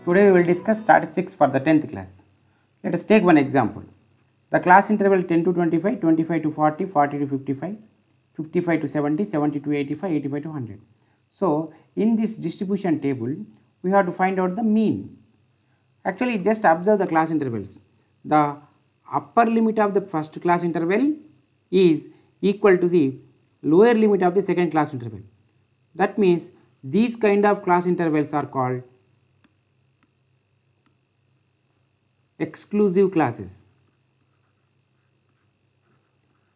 Today we will discuss statistics for the 10th class. Let us take one example. The class interval 10 to 25, 25 to 40, 40 to 55, 55 to 70, 70 to 85, 85 to 100. So, in this distribution table, we have to find out the mean. Actually, just observe the class intervals. The upper limit of the first class interval is equal to the lower limit of the second class interval. That means these kind of class intervals are called exclusive classes.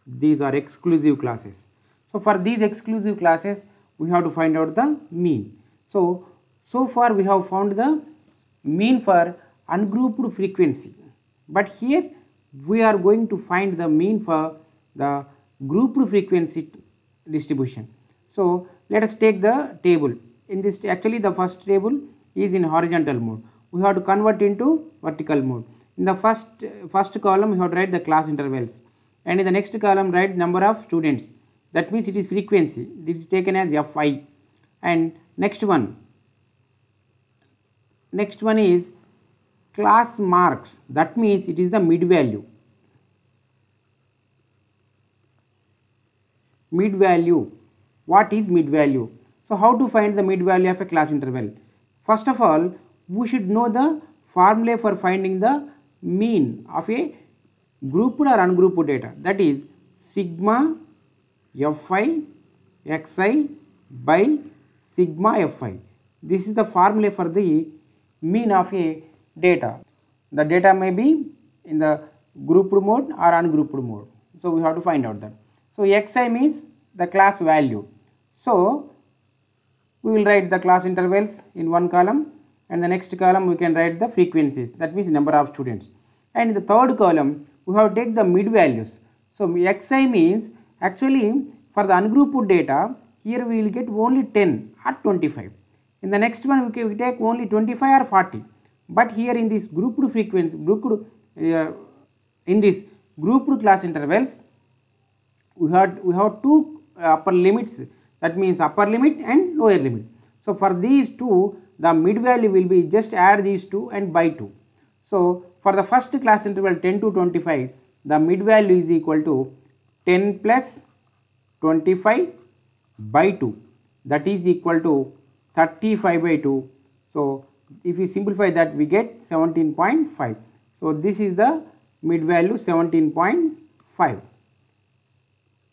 These are exclusive classes. So for these exclusive classes, we have to find out the mean. So far we have found the mean for ungrouped frequency, but here we are going to find the mean for the grouped frequency distribution. So let us take the table. In this, actually the first table is in horizontal mode. We have to convert into vertical mode. In the first column, we have to write the class intervals, and in the next column write number of students. That means it is frequency. This is taken as Fi. And next one is class marks. That means it is the mid value. Mid value. What is mid value? So how to find the mid value of a class interval? First of all, we should know the formula for finding the mean of a grouped or ungrouped data. That is sigma Fi xi by sigma Fi. This is the formula for the mean of a data. The data may be in the grouped mode or ungrouped mode. So we have to find out that. So xi means the class value. So we will write the class intervals in one column, and the next column we can write the frequencies, that means number of students. And in the third column we have to take the mid values. So xi means actually for the ungrouped data, here we will get only 10 or 25. In the next one we take only 25 or 40. But here in this grouped frequency, in this grouped class intervals, we have two upper limits, that means upper limit and lower limit. So for these two, the mid value will be just add these two and by 2. So for the first class interval 10 to 25, the mid value is equal to 10 plus 25 by 2, that is equal to 35 by 2. So if you simplify that, we get 17.5. So this is the mid value, 17.5.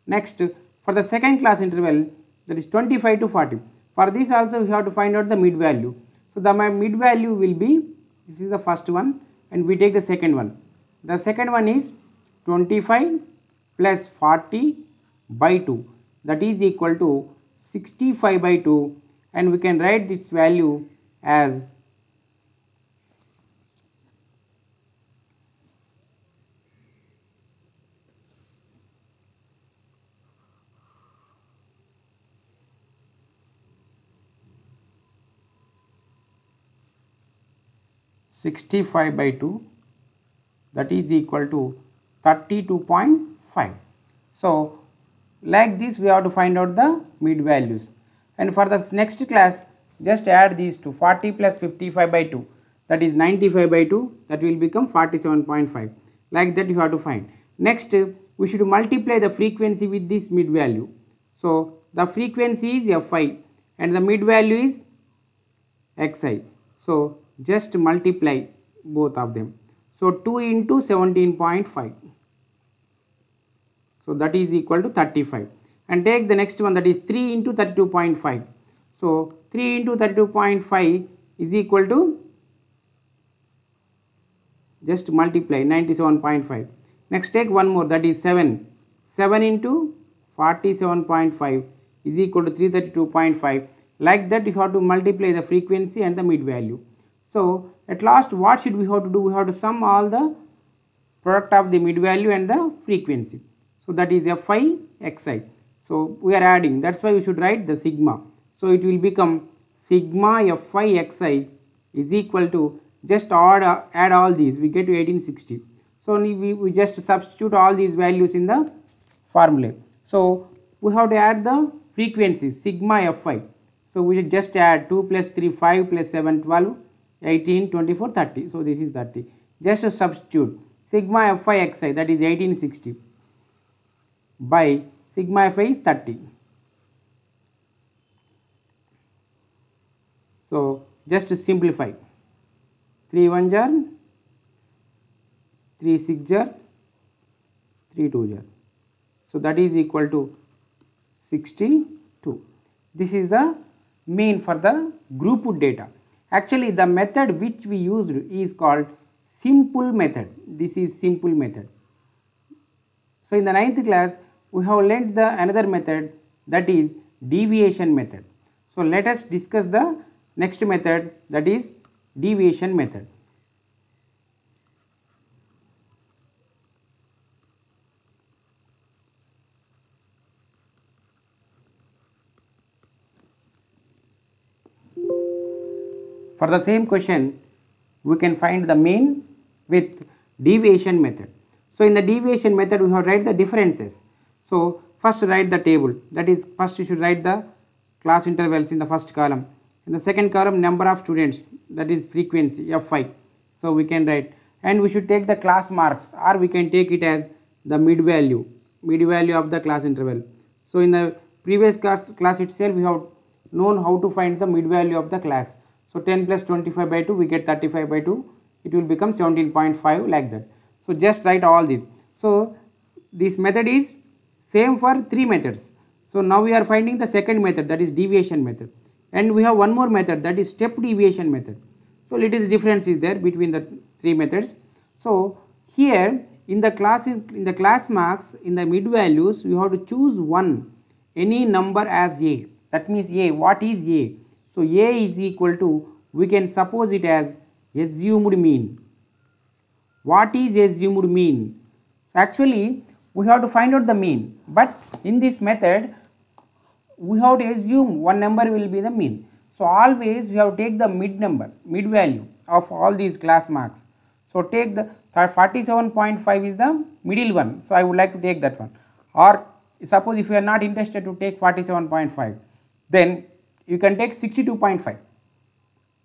Next, for the second class interval, that is 25 to 40. For this also we have to find out the mid value. So the mid value will be, this is the first one, and we take the second one. The second one is 25 plus 40 by 2, that is equal to 65 by 2, and we can write its value as 65 by 2, that is equal to 32.5. So like this we have to find out the mid values. And for the next class, just add these two, 40 plus 55 by 2, that is 95 by 2, that will become 47.5. Like that you have to find. Next, we should multiply the frequency with this mid value. So the frequency is Fi and the mid value is xi. So just multiply both of them. So 2 into 17.5. So that is equal to 35. And take the next one, that is 3 into 32.5. So 3 into 32.5 is equal to, just multiply 97.5. Next take one more, that is 7. 7 into 47.5 is equal to 332.5. Like that you have to multiply the frequency and the mid value. So at last what should we have to do? We have to sum all the product of the mid value and the frequency. So that is Fi xi. So we are adding, that's why we should write the sigma. So it will become sigma Fi xi is equal to, just add all these, we get to 1860. So we just substitute all these values in the formula. So we have to add the frequency sigma Fi. So we just add 2 plus 3 5 plus 7 12 18, 24, 30. So this is 30. Just to substitute sigma Fi xi, that is 1860 by sigma Fi is 30. So just to simplify, 3 1 jar, 3 6 jar, 3 2 jar. So that is equal to 62. This is the mean for the grouped data. Actually the method which we used is called simple method. This is simple method. So in the 9th class we have learnt the another method, that is deviation method. So let us discuss the next method, that is deviation method. For the same question, we can find the mean with deviation method. So in the deviation method, we have to write the differences. So first write the table, that is first you should write the class intervals in the first column. In the second column, number of students, that is frequency Fi. So we can write, and we should take the class marks, or we can take it as the mid value of the class interval. So in the previous class itself, we have known how to find the mid value of the class. So 10 plus 25 by 2, we get 35 by 2, it will become 17.5 like that. So just write all this. So this method is same for 3 methods. So now we are finding the second method, that is deviation method, and we have one more method, that is step deviation method. So little difference is there between the 3 methods. So here in the class marks, in the mid values, you have to choose one, any number as a. That means a, what is a? So a is equal to, we can suppose it as assumed mean. What is assumed mean? Actually we have to find out the mean, but in this method we have to assume one number will be the mean. So always we have to take the mid number, mid value of all these class marks. So take the 47.5 is the middle one, so I would like to take that one. Or suppose if you are not interested to take 47.5, then you can take 62.5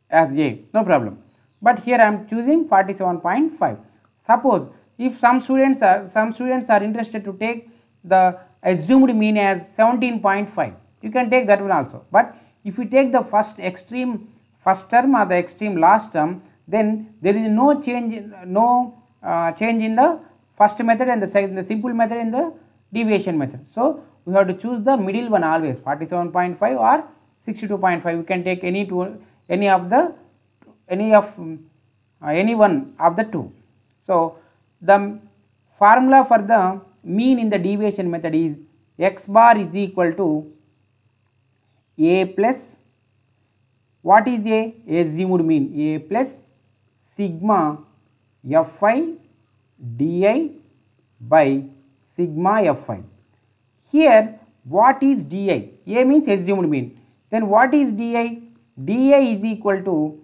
as a, no problem. But here I am choosing 47.5. Suppose if some students are interested to take the assumed mean as 17.5, you can take that one also. But if you take the first term or the extreme last term, then there is no change in the first method and the simple method and the deviation method. So we have to choose the middle one always, 47.5 or 62.5. You can take any one of the two. So the formula for the mean in the deviation method is x bar is equal to a plus, what is a? Assumed mean, a plus sigma Fi di by sigma Fi. Here what is di? A means assumed mean. Then what is di? Di is equal to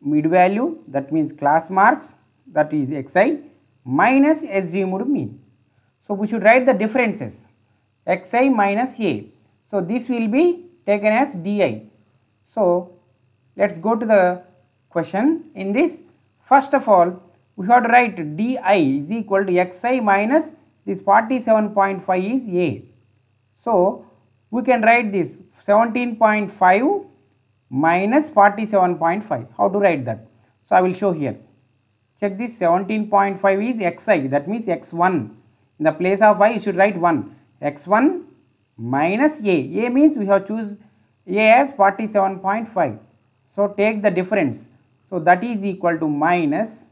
mid value, that means class marks, that is xi, minus assumed mean. So we should write the differences, xi minus a. So this will be taken as di. So let us go to the question. In this, first of all we have to write di is equal to xi minus this 47.5 is a. So we can write this 17.5 minus 47.5. How to write that? So I will show here. Check this, 17.5 is xi, that means x1. In the place of I, you should write 1. x1 minus a. A means we have choose a as 47.5. So take the difference. So that is equal to minus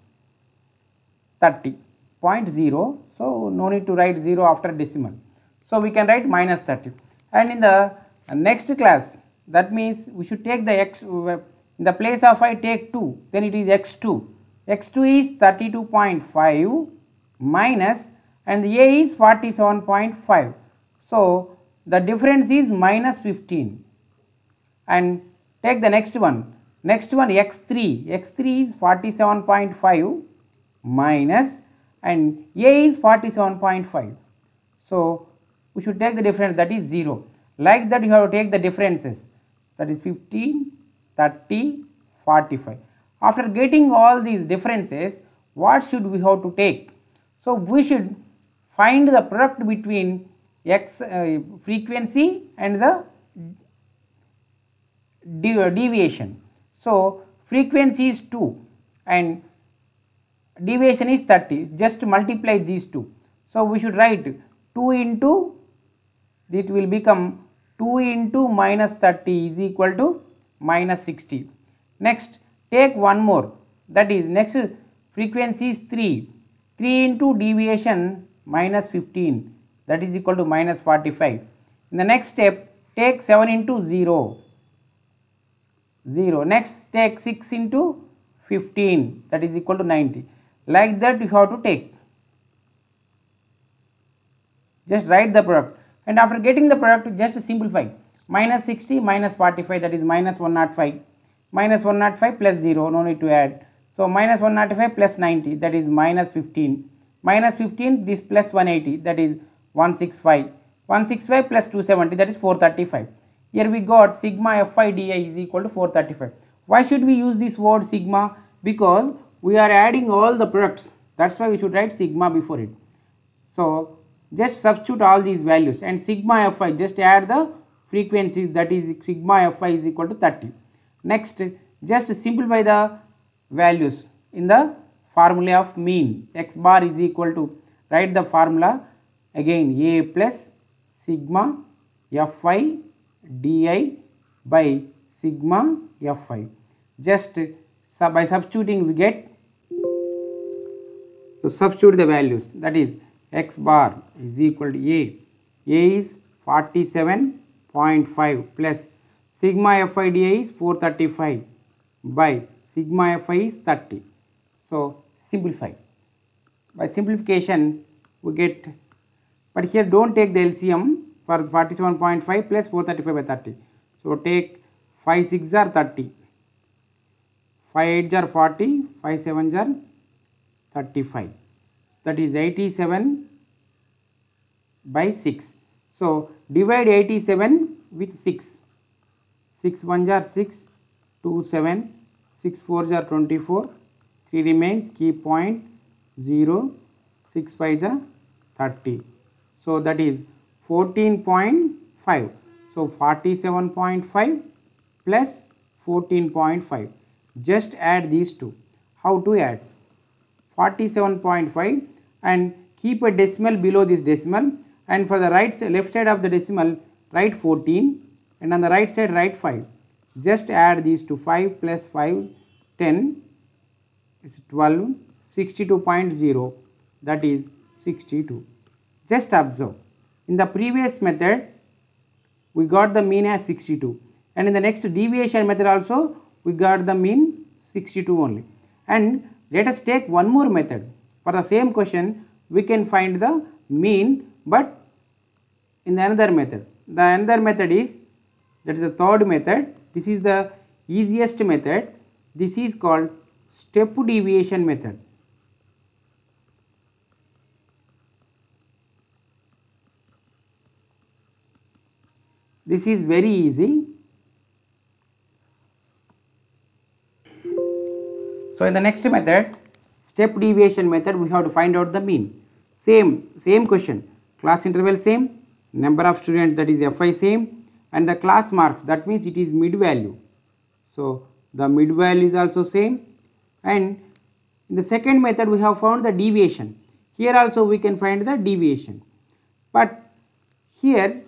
30.0. So no need to write 0 after decimal. So we can write minus 30. And in the next class, that means we should take the x, in the place of I take 2, then it is x2. x2 is 32.5 minus, and a is 47.5. So the difference is minus 15. And take the next one. Next one x3. x3 is 47.5 minus, and a is 47.5. So we should take the difference, that is 0. Like that you have to take the differences, that is 15, 30, 45. After getting all these differences, what should we have to take? So we should find the product between x frequency and the deviation. So frequency is 2 and deviation is 30. Just multiply these two. So we should write 2 into, it will become 2 into minus 30 is equal to minus 60. Next take one more, that is next frequency is 3. 3 into deviation minus 15, that is equal to minus 45. In the next step take 7 into 0. Next take 6 into 15, that is equal to 90. Like that you have to take. Just write the product, and after getting the product just simplify. Minus 60 minus 45, that is minus 105. Minus 105 plus 0, no need to add. So minus 195 plus 90, that is minus 15. Minus 15, this plus 180, that is 165. 165 plus 270, that is 435. Here we got sigma Fi di is equal to 435. Why should we use this word sigma? Because we are adding all the products. That's why we should write sigma before it. So just substitute all these values, and sigma Fi, just add the frequencies, that is sigma Fi is equal to 30. Next just simplify the values in the formula of mean. X bar is equal to, write the formula again, A plus sigma Fi di by sigma Fi. Just by substituting we get, so substitute the values, that is x bar is equal to A is 47.5 plus sigma Fi di is 435 by sigma Fi is 30. So simplify. By simplification we get, but here don't take the LCM for 47.5 plus 435 by 30. So take 5 6 are 30, 5 8 are 40, 5 7 are 35, that is 87 by 6. So divide 87 with 6. 6 1 are 6, 2 7, 6 4 are 24, 3 remains, keep point 0, 6 5 are 30. So that is 14.5. So 47.5 plus 14.5. Just add these two. How to add? 47.5 and keep a decimal below this decimal, and for the left side of the decimal write 14, and on the right side write 5. Just add these two. 5 plus 5 10 is 12, 62.0, that is 62. Just observe, in the previous method we got the mean as 62, and in the next deviation method also we got the mean 62 only. And let us take one more method. For the same question we can find the mean, but in the another method. The another method is, that is the third method. This is the easiest method. This is called step deviation method. This is very easy. So in the next method, step deviation method, we have to find out the mean. Same question, class interval same, number of students, that is Fi same, and the class marks, that means it is mid value. So the mid value is also same. And in the second method we have found the deviation. Here also we can find the deviation. But here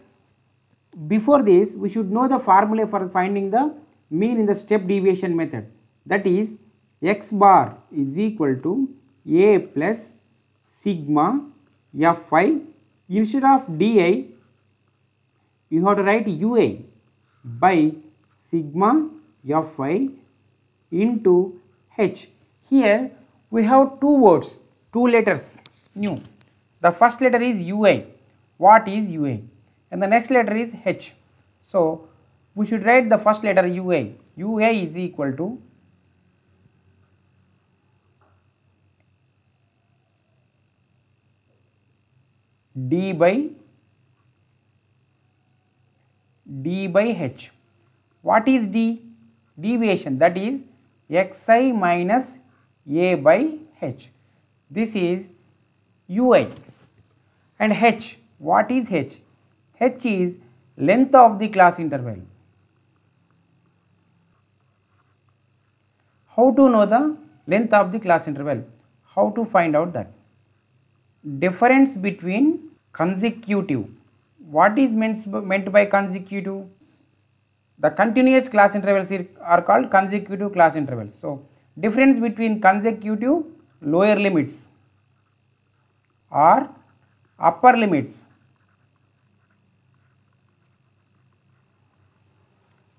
before this we should know the formula for finding the mean in the step deviation method. That is x bar is equal to A plus sigma Fi. Instead of di you have to write Ua by sigma Fi into h. Here we have two words, two letters new. The first letter is Ua. What is Ua? And the next letter is h. So we should write the first letter Ua. Ua is equal to d by h. What is d? Deviation, that is xi minus a by h. This is ui. And h, what is h? H is length of the class interval. How to know the length of the class interval? How to find out that? Difference between consecutive. What is meant by consecutive? The continuous class intervals are called consecutive class intervals. So, difference between consecutive lower limits or upper limits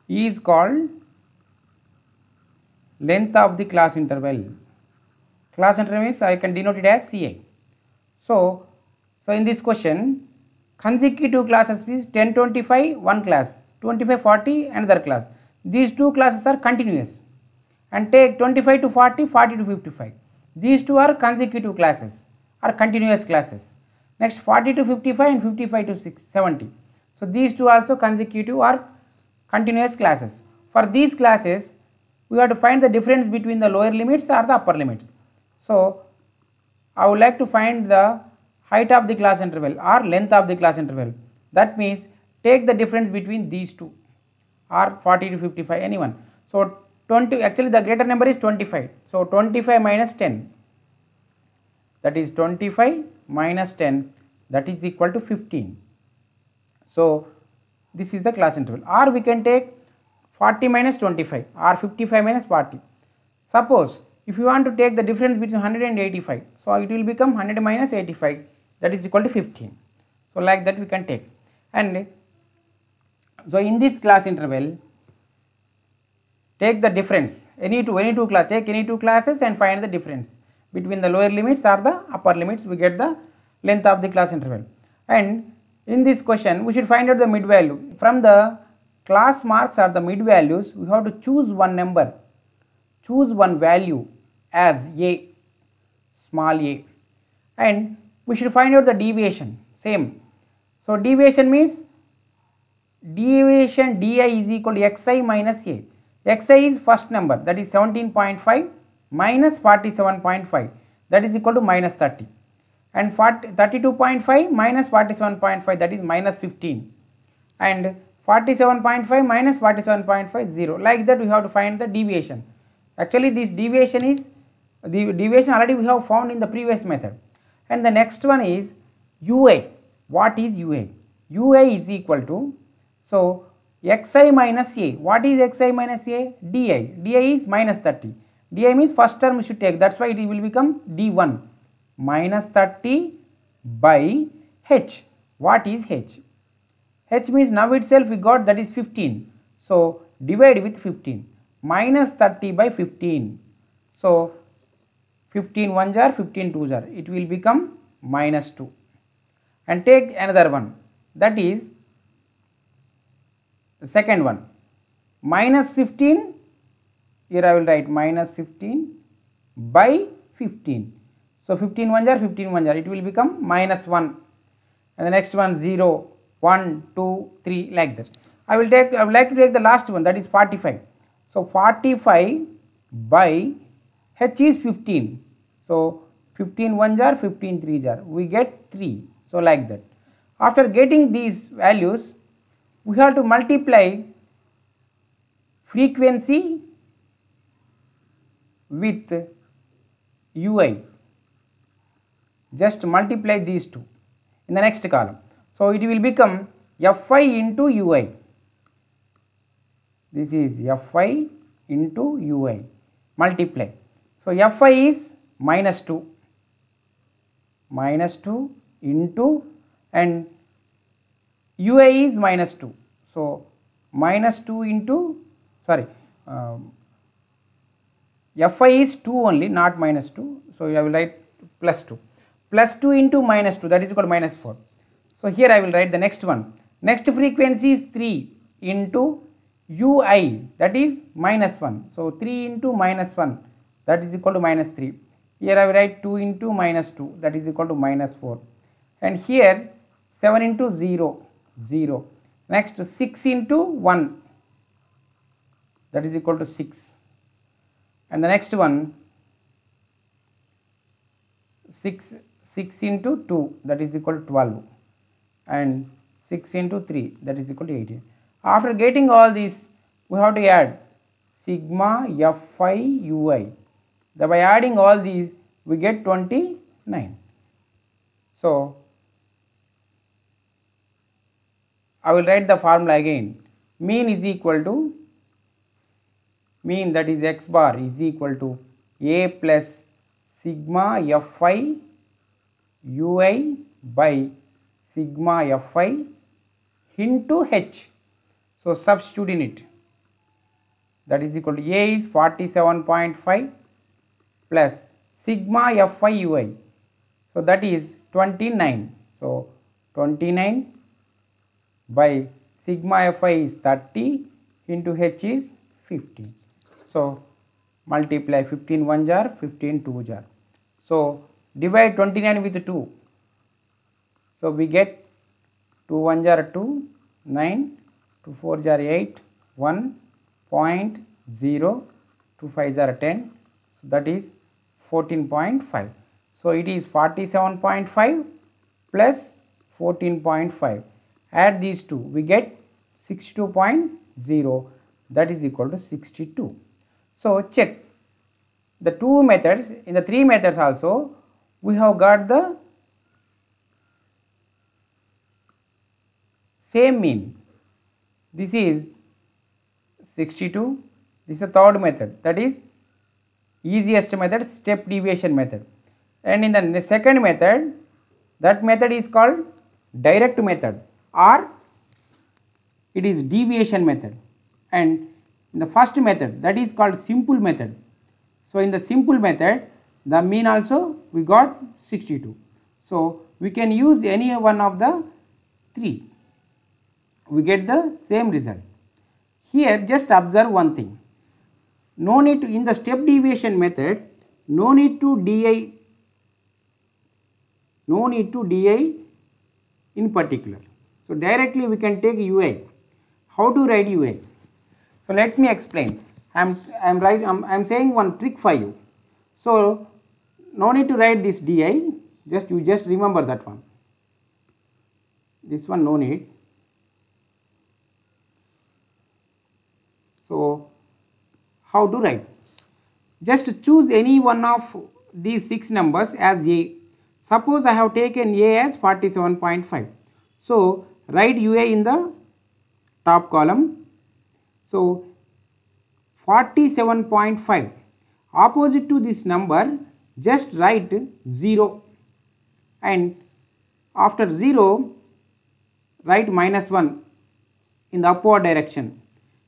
is called length of the class interval. Class interval means I can denote it as Ci. So in this question, consecutive classes is 1025 one class, 2540 another class. These two classes are continuous, and take 25 to 40, 40 to 55. These two are consecutive classes or continuous classes. Next 40 to 55 and 55 to 70. So these two also consecutive or continuous classes. For these classes, we have to find the difference between the lower limits or the upper limits. So I would like to find the height of the class interval or length of the class interval. That means take the difference between these two, or 40 to 55, anyone. So 20, actually the greater number is 25. So 25 minus 10, that is 25 minus 10, that is equal to 15. So this is the class interval. Or we can take 40 minus 25 or 55 minus 40. Suppose if you want to take the difference between 100 and 85, so it will become 100 minus 85, that is equal to 15. So like that we can take. And so in this class interval, take the difference, take any two classes and find the difference between the lower limits or the upper limits. We get the length of the class interval. And in this question, we should find out the mid value. From the class marks or the mid values, we have to choose one number, choose one value as a, small a, and we should find out the deviation, same. So deviation means deviation di is equal to xi minus a. Xi is first number, that is 17.5 minus 47.5, that is equal to minus 30, and 32.5 minus 47.5, that is minus 15, and 47.5 minus 47.5, 0. Like that we have to find the deviation. Actually this deviation is, the deviation already we have found in the previous method. And the next one is ua. What is ua? Ua is equal to, so xi minus a. What is xi minus a? Di. Di is minus 30. Di means first term we should take, that's why it will become d1 minus 30 by h. What is h? H means now itself we got, that is 15. So divide with 15, minus 30 by 15. So 15 1s are 15 2s are, it will become minus 2. And take another one, that is the second one, minus 15, here I will write minus 15 by 15. So 15 1s are 15 1s are, it will become minus 1. And the next one 0, 1, 2, 3, like this. I would like to take the last one, that is 45. So 45 by h is 15. So 15 1s are 15 3s are, we get 3. So like that. After getting these values, we have to multiply frequency with ui. Just multiply these two in the next column. So it will become fi into ui. This is fi into ui. Multiply. So fi is minus 2. Minus 2 into, and ui is minus 2. So minus 2 into, sorry, fi is 2 only, not minus 2. So I will write plus 2. Plus 2 into minus 2, that is equal to minus 4. So here I will write the next one. Next frequency is 3 into ui, that is minus 1. So 3 into minus 1, that is equal to minus 3. Here I will write 2 into minus 2, that is equal to minus 4. And here 7 into 0, 0. Next 6 into 1, that is equal to 6. and the next one 6 into 2, that is equal to 12, and 6 into 3, that is equal to 18. After getting all these, we have to add sigma Fi ui. By adding all these, we get 29. So I will write the formula again. Mean is equal to, mean, that is x bar, is equal to a plus sigma Fi ui by sigma Fi into h. So substitute in it, that is equal to a is 47.5 plus sigma Fi ui, so that is 29. So 29 by sigma Fi is 30 into h is 50. So multiply 15 1 jar, 15 2 jar. So divide 29 with 2. So we get 2 1 jar 2, 9, 2 4 jar 8, 1.0, 2 5 jar 10. So that is 14.5. So it is 47.5 plus 14.5. Add these two, we get 62.0, that is equal to 62. So check the two methods. In the three methods also we have got the same mean. This is 62. This is the third method, that is easiest method, step deviation method. And in the second method, that method is called direct method, or it is deviation method. And in the first method, that is called simple method. So in the simple method, the mean also we got 62. So we can use any one of the three, we get the same result. Here just observe one thing, no need to, in the step deviation method, no need to di in particular. So directly we can take ui. How to write ui? So let me explain. I'm saying one trick for you. So no need to write this di, you just remember that one. This one no need. So how to write? Just choose any one of these 6 numbers as a. Suppose I have taken a as 47.5. So write ua in the top column. So 47.5, opposite to this number just write 0, and after 0 write -1 in the upward direction,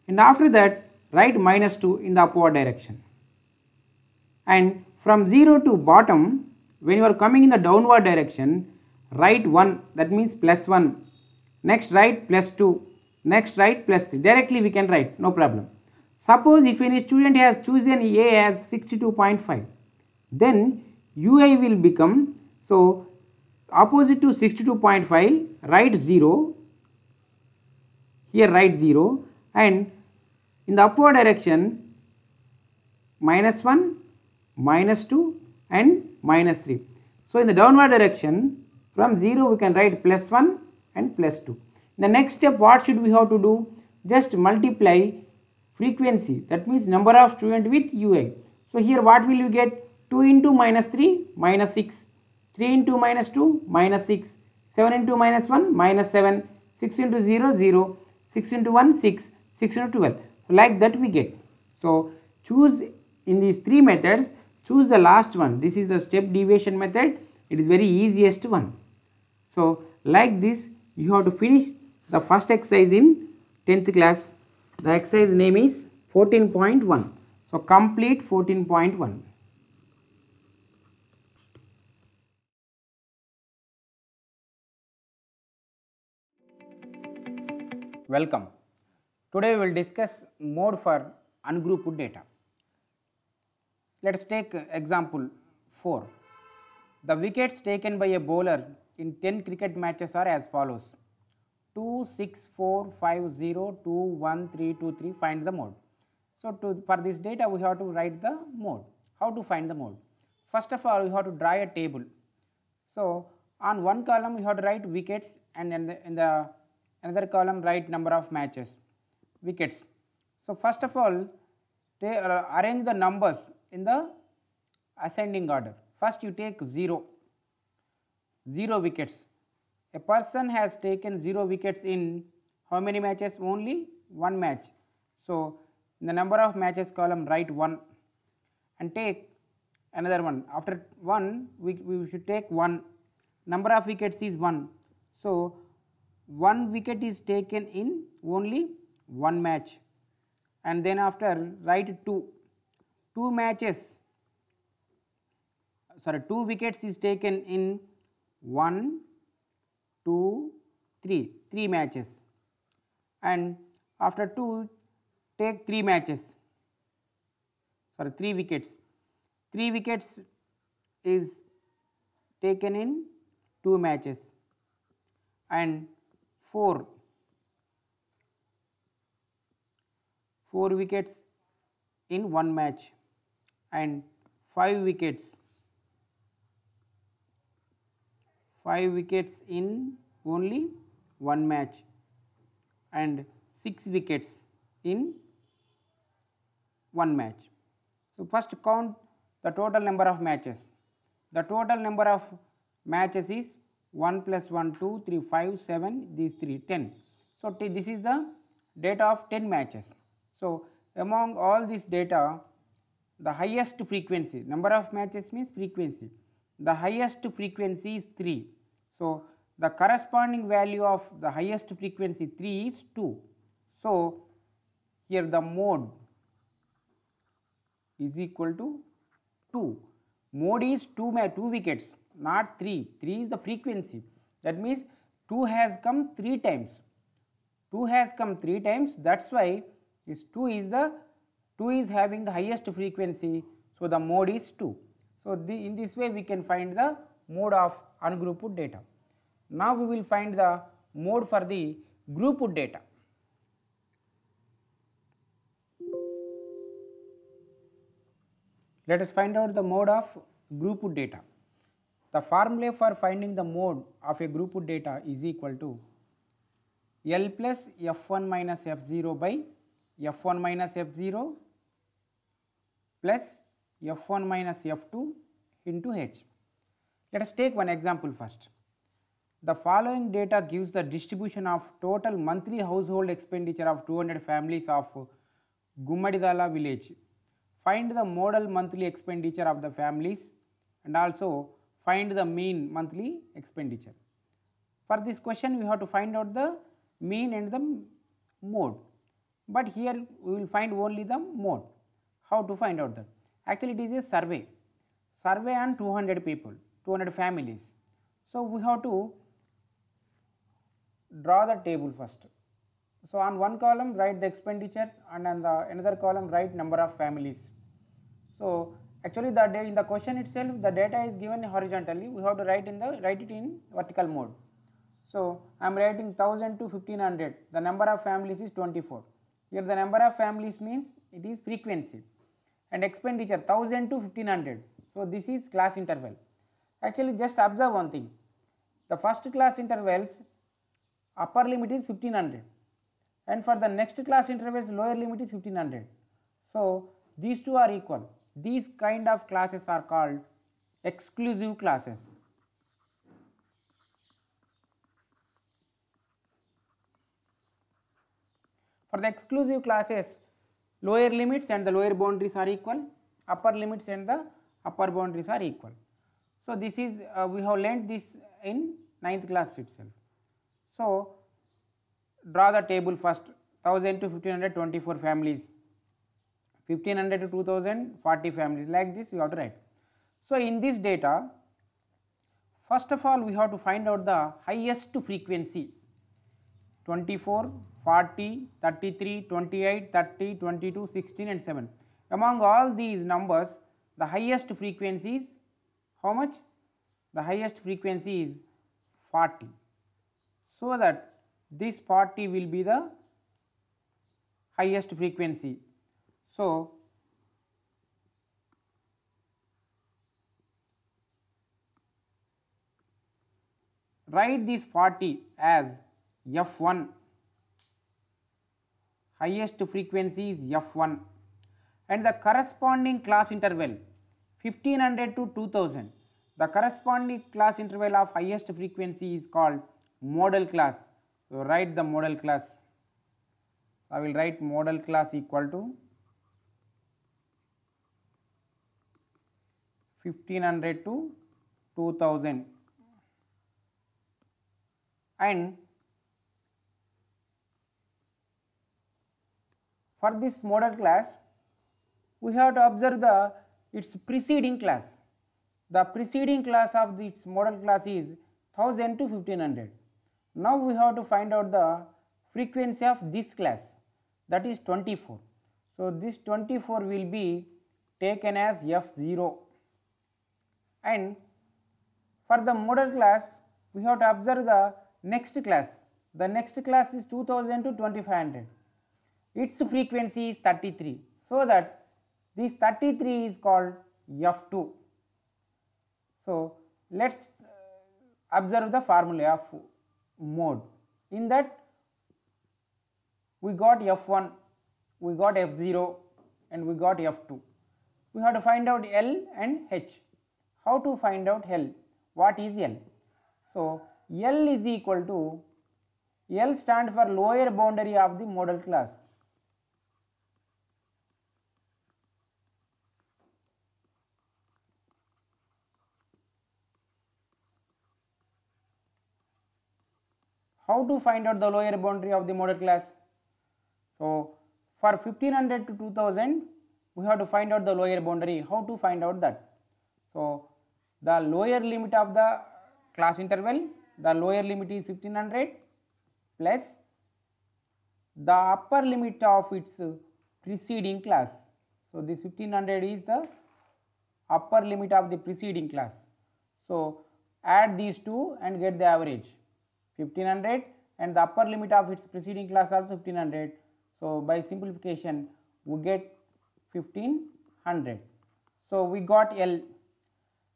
and after that write -2 in the upward direction. And from 0 to bottom, when you are coming in the downward direction, write 1, that means +1, next write +2, next write +3. Directly we can write, no problem. Suppose if any student has chosen a as 62.5, then ui will become, so opposite to 62.5 write 0, here write 0, and in the upward direction -1, -2 and -3. So in the downward direction from 0 we can write +1 and +2. In the next step, what should we have to do? Just multiply frequency, that means number of student with ui. So here what will you get? 2 into -3 -6, 3 into -2 -6, 7 into -1 -7, 6 into 0 0, 6 into 1 6, 6 into 12. So like that we get. So choose in these three methods, choose the last one. This is the step deviation method. It is very easiest one. So like this you have to finish the first exercise in 10th class. The exercise name is 14.1. So complete 14.1. Welcome. Today we will discuss mode for ungrouped data. Let us take example 4. The wickets taken by a bowler in 10 cricket matches are as follows: 2, 6, 4, 5, 0, 2, 1, 3, 2, 3. Find the mode. So for this data we have to write the mode. How to find the mode? First of all, we have to draw a table. So on one column we have to write wickets, and in the another column write number of matches, wickets. So first of all, arrange the numbers in the ascending order. First you take 0 wickets. A person has taken 0 wickets in how many matches? Only one match. So in the number of matches column write 1 and take another one. After 1 we should take 1. Number of wickets is 1. So 1 wicket is taken in only one match, and then after write 2 wickets is taken in 1, 2, 3 matches, and after 2 take 3 wickets. 3 wickets is taken in 2 matches, and 4 wickets in 1 match, and 5 wickets in only 1 match, and 6 wickets in 1 match. So first count the total number of matches. The total number of matches is 1 plus 1, 2, 3, 5, 7, these 3, 10. So this is the data of 10 matches. So among all this data, the highest frequency, number of matches means frequency, the highest frequency is 3. So the corresponding value of the highest frequency 3 is 2. So here the mode is equal to 2. Mode is 2 wickets, not 3. 3 is the frequency. That means 2 has come 3 times. 2 has come 3 times. That's why this 2 is having the highest frequency. So the mode is 2. So in this way we can find the mode of ungrouped data. Now we will find the mode for the grouped data. Let us find out the mode of grouped data. The formula for finding the mode of a grouped data is equal to L plus F1 minus F0 by F1 minus F0 plus F1 minus F2 into H. Let us take one example first. The following data gives the distribution of total monthly household expenditure of 200 families of Gummadidala village. Find the modal monthly expenditure of the families and also find the mean monthly expenditure. For this question we have to find out the mean and the mode, but here we will find only the mode. How to find out that? Actually it is a survey on 200 people, 200 families. So we have to draw the table first. So on one column write the expenditure and on the another column write number of families. So actually in the question itself the data is given horizontally, we have to write it in vertical mode. So I am writing 1000 to 1500, the number of families is 24. Here the number of families means it is frequency, and expenditure 1000 to 1500. So this is class interval. Actually just observe one thing, the first class intervals upper limit is 1500 and for the next class intervals lower limit is 1500. So these two are equal. These kind of classes are called exclusive classes. For the exclusive classes, lower limits and the lower boundaries are equal, upper limits and the upper boundaries are equal. So this is we have learnt this in 9th class itself. So draw the table first, 1000 to 1500 24 families, 1500 to 2000 40 families, like this you have to write. So in this data, first of all we have to find out the highest frequency, 24, 40, 33, 28, 30, 22, 16 and 7. Among all these numbers the highest frequency is how much? The highest frequency is 40. So that this 40 will be the highest frequency. So write this 40 as F1, highest frequency is F1, and the corresponding class interval 1500 to 2000, the corresponding class interval of highest frequency is called modal class. So write the modal class. So I will write modal class equal to 1500 to 2000, and for this modal class we have to observe its preceding class. The preceding class of its modal class is 1000 to 1500. Now we have to find out the frequency of this class, that is 24. So this 24 will be taken as F0, and for the modal class we have to observe the next class. The next class is 2000 to 2500. Its frequency is 33. So that this 33 is called F2. So let us observe the formula of mode. In that we got F1, we got F0, and we got F2. We have to find out L and H. How to find out L? What is L? So L is equal to, L stands for lower boundary of the modal class. How to find out the lower boundary of the modal class? So for 1500 to 2000 we have to find out the lower boundary. How to find out that? So the lower limit of the class interval, the lower limit is 1500 plus the upper limit of its preceding class. So this 1500 is the upper limit of the preceding class. So add these two and get the average. 1500 and the upper limit of its preceding class also 1500. So by simplification we get 1500. So we got L,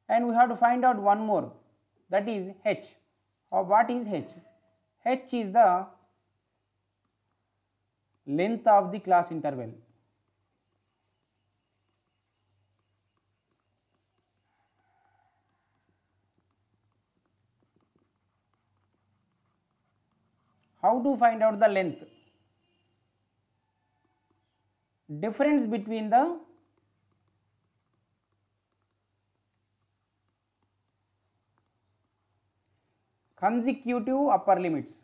and we have to find out one more, that is H. What is H? H is the length of the class interval. How to find out the length? Difference between the consecutive upper limits.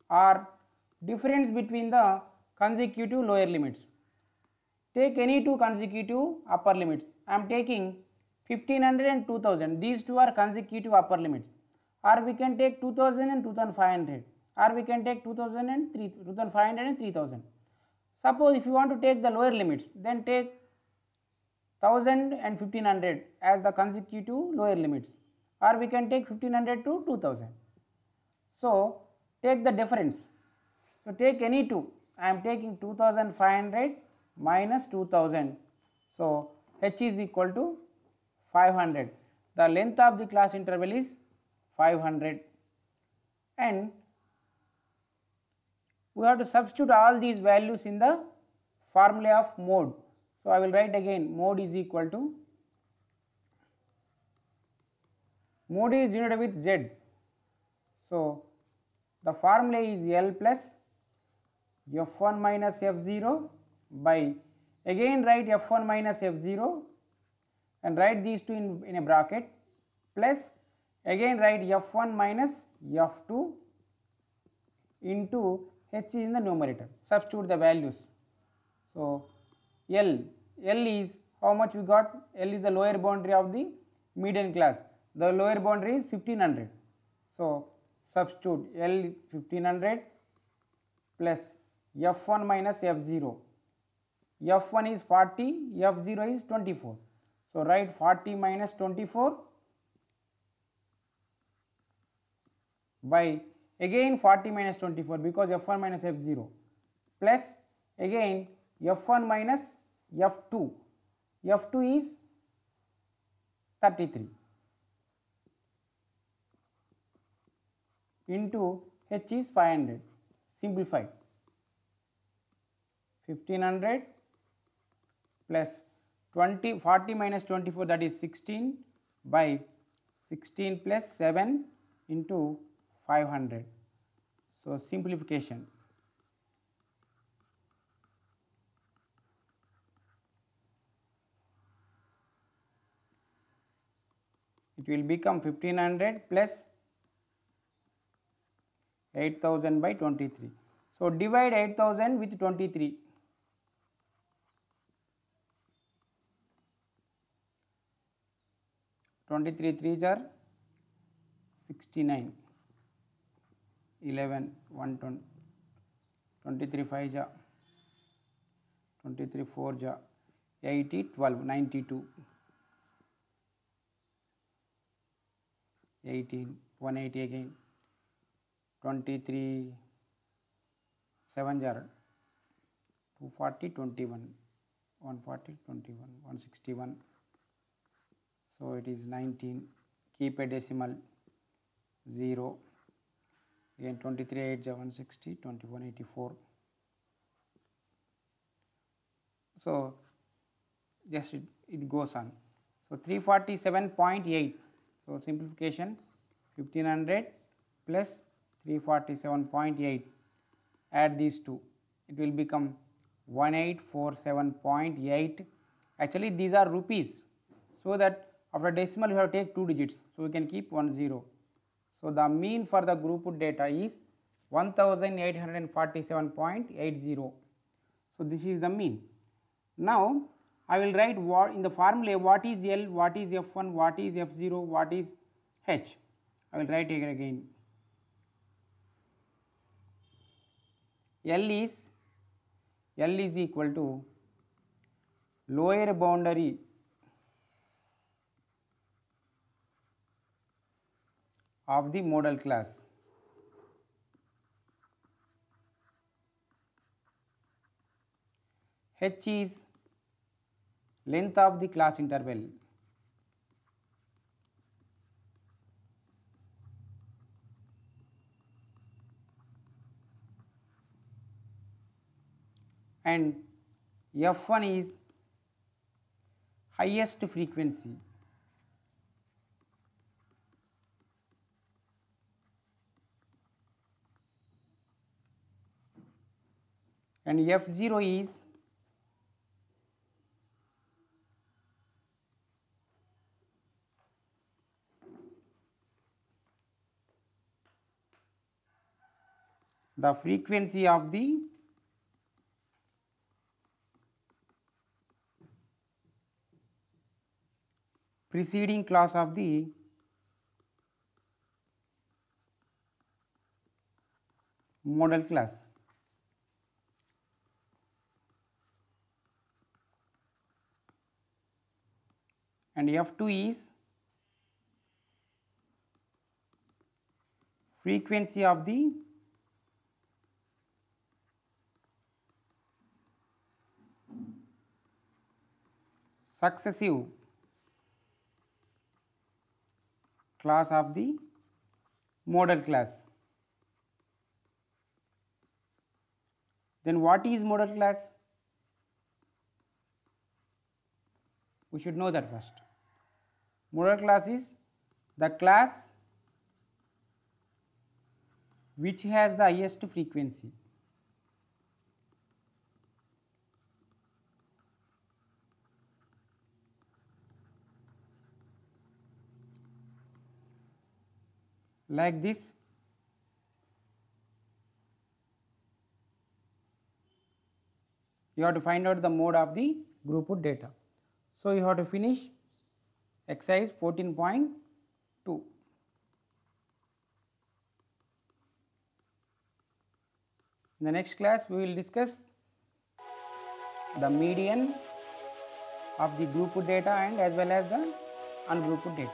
Or difference between the consecutive lower limits. Take any two consecutive upper limits. I am taking 1500 and 2000. These two are consecutive upper limits. Or we can take 2000 and 2500. Or we can take 2000 and 2500 and 3000. Suppose if you want to take the lower limits, then take 1000 and 1500 as the consecutive lower limits. Or we can take 1500 to 2000. So take the difference. So take any two. I am taking 2500 minus 2000. So H is equal to 500. The length of the class interval is 500, and we have to substitute all these values in the formula of mode. So I will write again, mode is equal to, mode is denoted with Z. So the formula is L plus F1 minus F0 by, again write F1 minus F0 and write these two in a bracket, plus again write F1 minus F2 into H is in the numerator. Substitute the values. So L is how much we got? L is the lower boundary of the median class. The lower boundary is 1500. So substitute L 1500 plus F1 minus F0. F1 is 40, F0 is 24. So write 40 minus 24 by, again 40 minus 24 because F1 minus F0 plus again F1 minus F2, F2 is 33 into H is 500, simplified 1500 plus 40 minus 24, that is 16 by 16 plus 7 into 500. So simplification, it will become 1500 plus 8000 by 23. So divide 8000 with 23. 23 3s are 69, 11 120, 23 5 ja, 23 4 ja, 80 12 92, 18 180 again, 23 7 jar 240 21, 140 21, 161. So it is 19, keep a decimal 0, again 23 8 160, 21 84. So just it goes on. So 347.8. So simplification, 1500 plus 347.8, add these two, it will become 1847.8. Actually these are rupees, so that after decimal we have to take 2 digits, so we can keep 10. So the mean for the grouped data is 1847.80. So this is the mean. Now I will write what in the formula, what is L, what is F1, what is F0, what is H. I will write here again. L is equal to lower boundary of the model class. H is length of the class interval. And F1 is highest frequency. And F0 is the frequency of the preceding class of the model class. And F2 is frequency of the successive class of the model class. Then what is model class? We should know that first. Model class is the class which has the highest frequency. Like this, you have to find out the mode of the grouped data. So you have to finish exercise 14.2. In the next class we will discuss the median of the grouped data and as well as the ungrouped data.